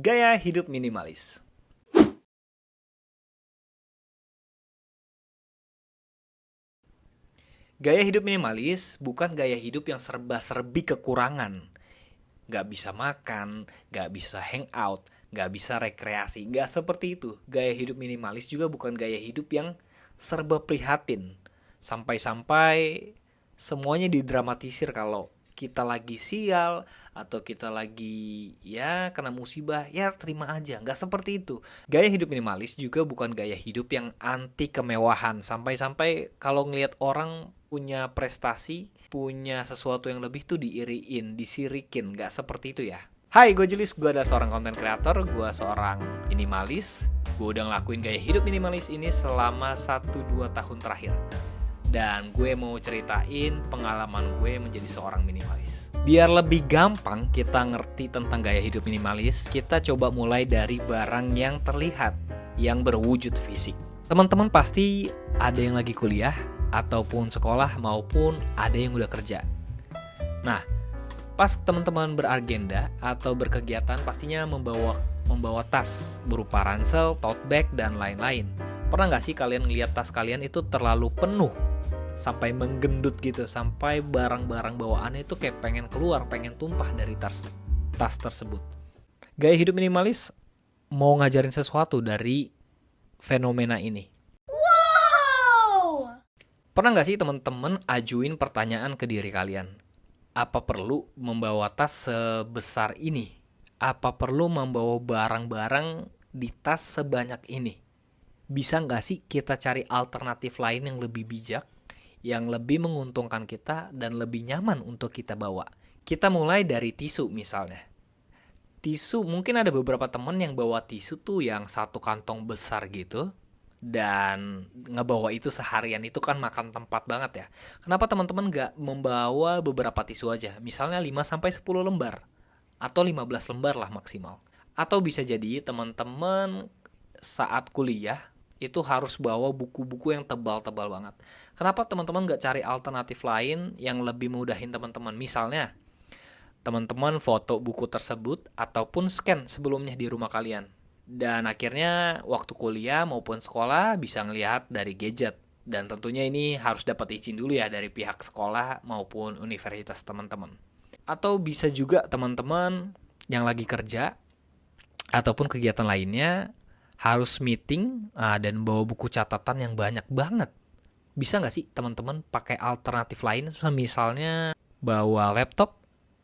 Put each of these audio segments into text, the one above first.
Gaya hidup minimalis. Gaya hidup minimalis bukan gaya hidup yang serba-serbi kekurangan. Gak bisa makan, gak bisa hangout, gak bisa rekreasi. Gak seperti itu. Gaya hidup minimalis juga bukan gaya hidup yang serba prihatin. Sampai-sampai semuanya didramatisir kalau kita lagi sial atau kita lagi kena musibah, terima aja. Gak seperti itu. Gaya hidup minimalis juga bukan gaya hidup yang anti kemewahan. Sampai-sampai kalau ngelihat orang punya prestasi, punya sesuatu yang lebih tuh diiriin, disirikin. Gak seperti itu ya. Hai, gue Julius. Gue adalah seorang content creator. Gue seorang minimalis. Gue udah ngelakuin gaya hidup minimalis ini selama 1-2 tahun terakhir. Dan gue mau ceritain pengalaman gue menjadi seorang minimalis. Biar lebih gampang kita ngerti tentang gaya hidup minimalis, kita coba mulai dari barang yang terlihat, yang berwujud fisik. Teman-teman pasti ada yang lagi kuliah, ataupun sekolah, maupun ada yang udah kerja. Nah, pas teman-teman beragenda atau berkegiatan pastinya membawa tas berupa ransel, tote bag, dan lain-lain. Pernah gak sih kalian ngeliat tas kalian itu terlalu penuh? Sampai menggendut gitu, sampai barang-barang bawaannya itu kayak pengen keluar, pengen tumpah dari tas tersebut. Gaya hidup minimalis mau ngajarin sesuatu dari fenomena ini. Wow! Pernah gak sih teman-teman ajuin pertanyaan ke diri kalian? Apa perlu membawa tas sebesar ini? Apa perlu membawa barang-barang di tas sebanyak ini? Bisa gak sih kita cari alternatif lain yang lebih bijak, yang lebih menguntungkan kita dan lebih nyaman untuk kita bawa? Kita mulai dari tisu misalnya. Tisu, mungkin ada beberapa temen yang bawa tisu tuh yang satu kantong besar gitu, dan ngebawa itu seharian, itu kan makan tempat banget ya. Kenapa teman-teman gak membawa beberapa tisu aja? Misalnya 5-10 lembar, atau 15 lembar lah maksimal. Atau bisa jadi teman-teman saat kuliah itu harus bawa buku-buku yang tebal-tebal banget. Kenapa teman-teman gak cari alternatif lain yang lebih mudahin teman-teman? Misalnya, teman-teman foto buku tersebut ataupun scan sebelumnya di rumah kalian. Dan akhirnya waktu kuliah maupun sekolah bisa ngelihat dari gadget. Dan tentunya ini harus dapat izin dulu ya dari pihak sekolah maupun universitas teman-teman. Atau bisa juga teman-teman yang lagi kerja ataupun kegiatan lainnya harus meeting dan bawa buku catatan yang banyak banget. Bisa gak sih teman-teman pakai alternatif lain, misalnya bawa laptop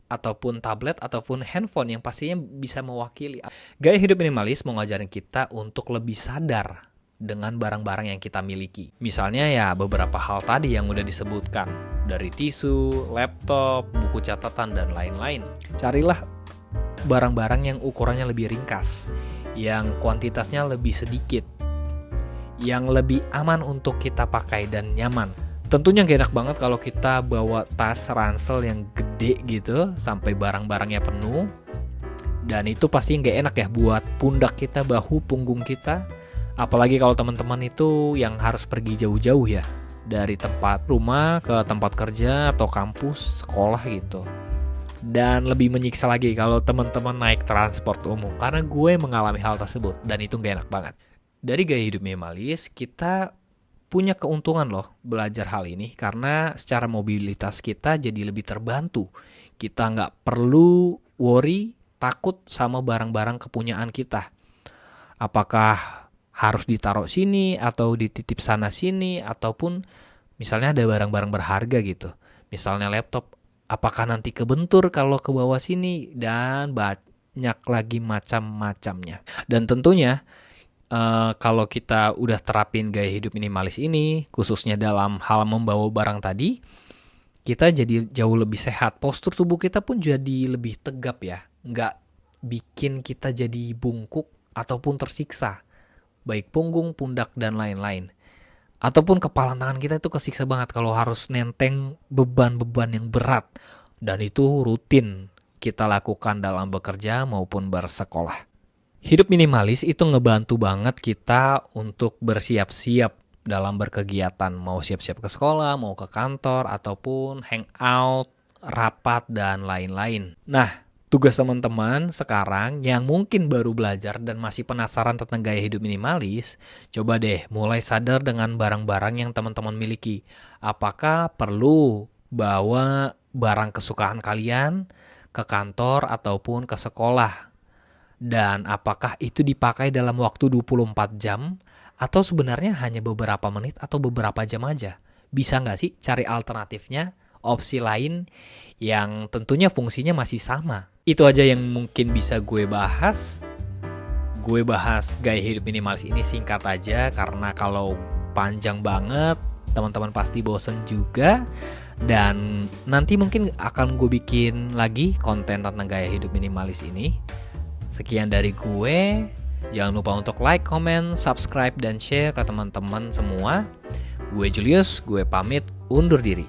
ataupun tablet ataupun handphone yang pastinya bisa mewakili. Gaya hidup minimalis mau ngajarin kita untuk lebih sadar dengan barang-barang yang kita miliki. Misalnya ya beberapa hal tadi yang udah disebutkan, dari tisu, laptop, buku catatan, dan lain-lain. Carilah barang-barang yang ukurannya lebih ringkas, yang kuantitasnya lebih sedikit, yang lebih aman untuk kita pakai dan nyaman. Tentunya gak enak banget kalau kita bawa tas ransel yang gede gitu sampai barang-barangnya penuh. Dan itu pasti gak enak ya buat pundak kita, bahu, punggung kita. Apalagi kalau teman-teman itu yang harus pergi jauh-jauh ya, dari tempat rumah ke tempat kerja atau kampus, sekolah gitu. Dan lebih menyiksa lagi kalau teman-teman naik transport umum, karena gue mengalami hal tersebut dan itu gak enak banget. Dari gaya hidup minimalis kita punya keuntungan loh belajar hal ini, karena secara mobilitas kita jadi lebih terbantu. Kita gak perlu worry, takut sama barang-barang kepunyaan kita. Apakah harus ditaruh sini atau dititip sana sini, ataupun misalnya ada barang-barang berharga gitu, misalnya laptop, apakah nanti kebentur kalau ke bawah sini, dan banyak lagi macam-macamnya. Dan tentunya kalau kita udah terapin gaya hidup minimalis ini, khususnya dalam hal membawa barang tadi, kita jadi jauh lebih sehat. Postur tubuh kita pun jadi lebih tegap ya, nggak bikin kita jadi bungkuk ataupun tersiksa, baik punggung, pundak, dan lain-lain. Ataupun kepala tangan kita itu kesiksa banget kalau harus nenteng beban-beban yang berat. Dan itu rutin kita lakukan dalam bekerja maupun bersekolah. Hidup minimalis itu ngebantu banget kita untuk bersiap-siap dalam berkegiatan. Mau siap-siap ke sekolah, mau ke kantor, ataupun hangout, rapat, dan lain-lain. Nah, Tugas teman-teman sekarang yang mungkin baru belajar dan masih penasaran tentang gaya hidup minimalis, coba deh mulai sadar dengan barang-barang yang teman-teman miliki. Apakah perlu bawa barang kesukaan kalian ke kantor ataupun ke sekolah? Dan apakah itu dipakai dalam waktu 24 jam atau sebenarnya hanya beberapa menit atau beberapa jam aja? Bisa nggak sih cari alternatifnya, opsi lain yang tentunya fungsinya masih sama? Itu aja yang mungkin bisa gue bahas. Gue bahas gaya hidup minimalis ini singkat aja karena kalau panjang banget teman-teman pasti bosen juga. Dan nanti mungkin akan gue bikin lagi konten tentang gaya hidup minimalis ini. Sekian dari gue. Jangan lupa untuk like, comment, subscribe, dan share ke teman-teman semua. Gue Julius, gue pamit undur diri.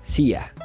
See ya.